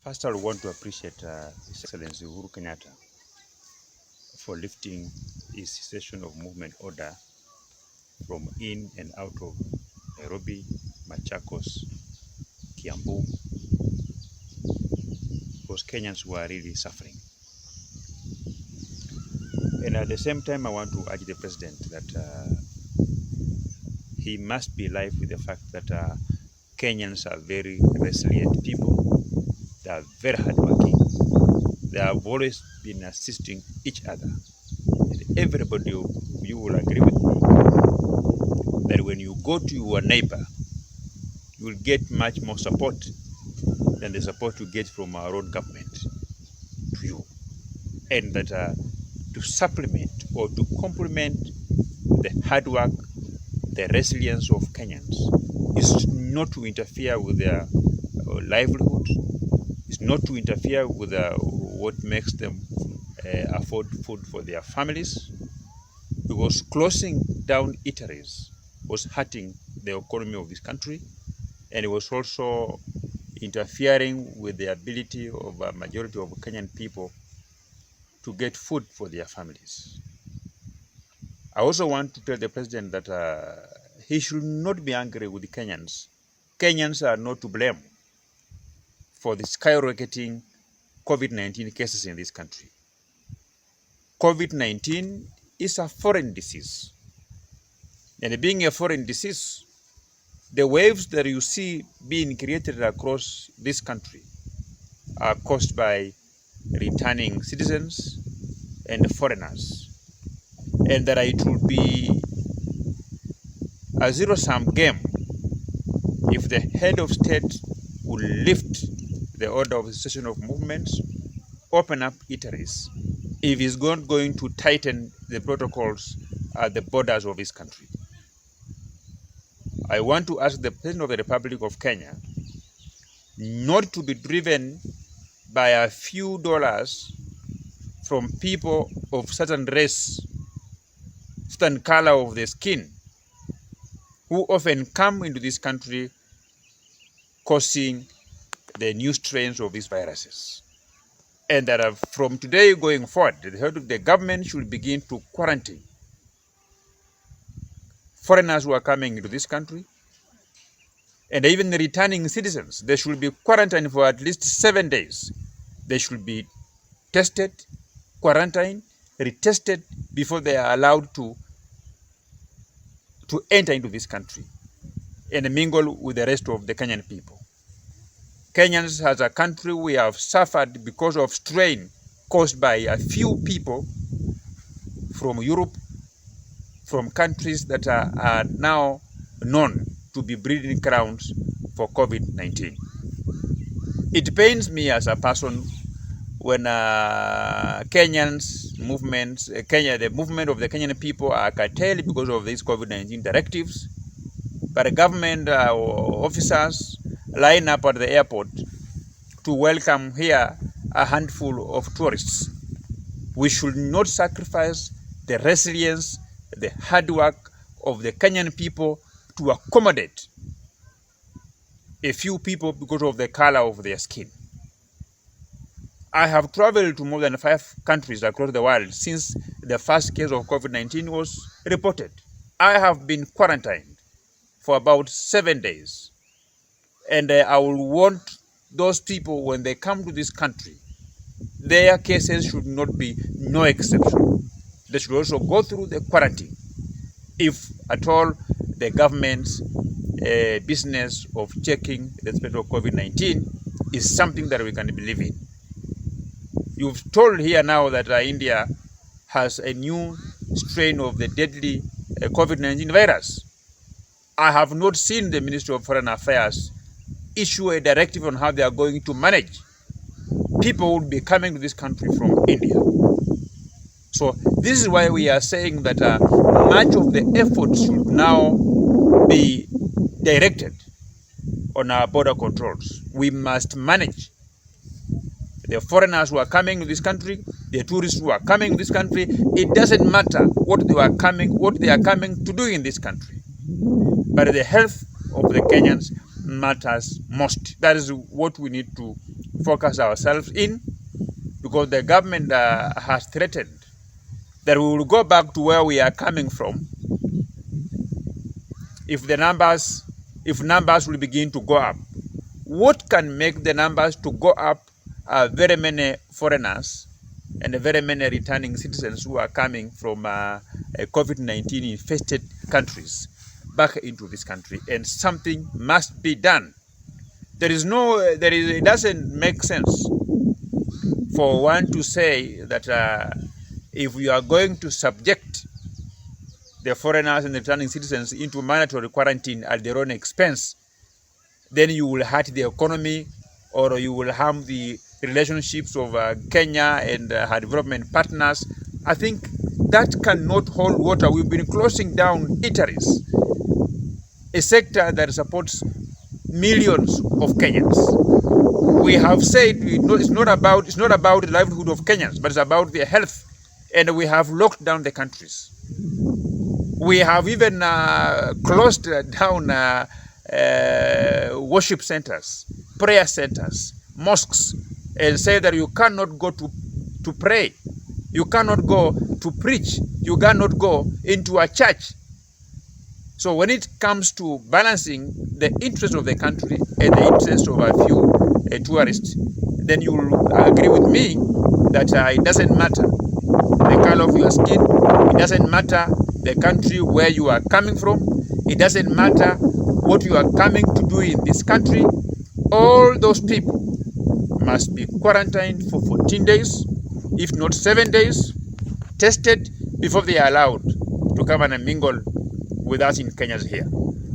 First, I want to appreciate His Excellency Uhuru Kenyatta for lifting his cessation of movement order from in and out of Nairobi, Machakos, Kiambu, because Kenyans were really suffering. And at the same time, I want to urge the President that he must be alive with the fact that Kenyans are very resilient people. They are very hardworking. They have always been assisting each other. And everybody, you will agree with me that when you go to your neighbor, you will get much more support than the support you get from our own government to you. And that to supplement or to complement the hard work, the resilience of Kenyans is not to interfere with their livelihood, is not to interfere with what makes them afford food for their families, because closing down eateries was hurting the economy of this country, and it was also interfering with the ability of a majority of Kenyan people to get food for their families. I also want to tell the President that he should not be angry with the Kenyans. Kenyans are not to blame for the skyrocketing COVID-19 cases in this country. COVID-19 is a foreign disease. And being a foreign disease, the waves that you see being created across this country are caused by returning citizens and foreigners. And that it will be a zero-sum game if the head of state will lift the order of cessation of movements, open up eateries, if he's not going to tighten the protocols at the borders of his country. I want to ask the President of the Republic of Kenya not to be driven by a few dollars from people of certain race, certain color of the skin, who often come into this country causing the new strains of these viruses. And that from today going forward, the government should begin to quarantine foreigners who are coming into this country, and even the returning citizens. They should be quarantined for at least 7 days. They should be tested, quarantined, retested before they are allowed to enter into this country and mingle with the rest of the Kenyan people. Kenyans as a country, we have suffered because of strain caused by a few people from Europe, from countries that are now known to be breeding grounds for COVID-19. It pains me as a person when Kenyans movements, the movement of the Kenyan people are curtailed because of these COVID-19 directives, but government officers line up at the airport to welcome here a handful of tourists. We should not sacrifice the resilience, the hard work of the Kenyan people to accommodate a few people because of the color of their skin. I have traveled to more than 5 countries across the world since the first case of COVID-19 was reported. I have been quarantined for about 7 days. And I will want those people, when they come to this country, their cases should not be no exception. They should also go through the quarantine. If at all the government's business of checking the spread of COVID-19 is something that we can believe in. You've told here now that India has a new strain of the deadly COVID-19 virus. I have not seen the Ministry of Foreign Affairs issue a directive on how they are going to manage people will be coming to this country from India. So this is why we are saying that much of the effort should now be directed on our border controls. We must manage the foreigners who are coming to this country, the tourists who are coming to this country. It doesn't matter what they are coming to do in this country, but the health of the Kenyans matters most. That is what we need to focus ourselves in, because the government has threatened that we will go back to where we are coming from if numbers will begin to go up. What can make the numbers to go up are very many foreigners and very many returning citizens who are coming from COVID-19 infested countries back into this country, and something must be done. It doesn't make sense for one to say that if we are going to subject the foreigners and the returning citizens into mandatory quarantine at their own expense, then you will hurt the economy, or you will harm the relationships of Kenya and her development partners. I think that cannot hold water. We've been closing down eateries, a sector that supports millions of Kenyans. We have said it's not about the livelihood of Kenyans, but it's about their health, and we have locked down the countries. We have even closed down worship centers, prayer centers, mosques, and say that you cannot go to pray, you cannot go to preach, you cannot go into a church. So when it comes to balancing the interest of the country and the interest of a few tourists, then you will agree with me that it doesn't matter the color of your skin, it doesn't matter the country where you are coming from, it doesn't matter what you are coming to do in this country. All those people must be quarantined for 14 days, if not 7 days, tested before they are allowed to come and mingle with us in Kenya here.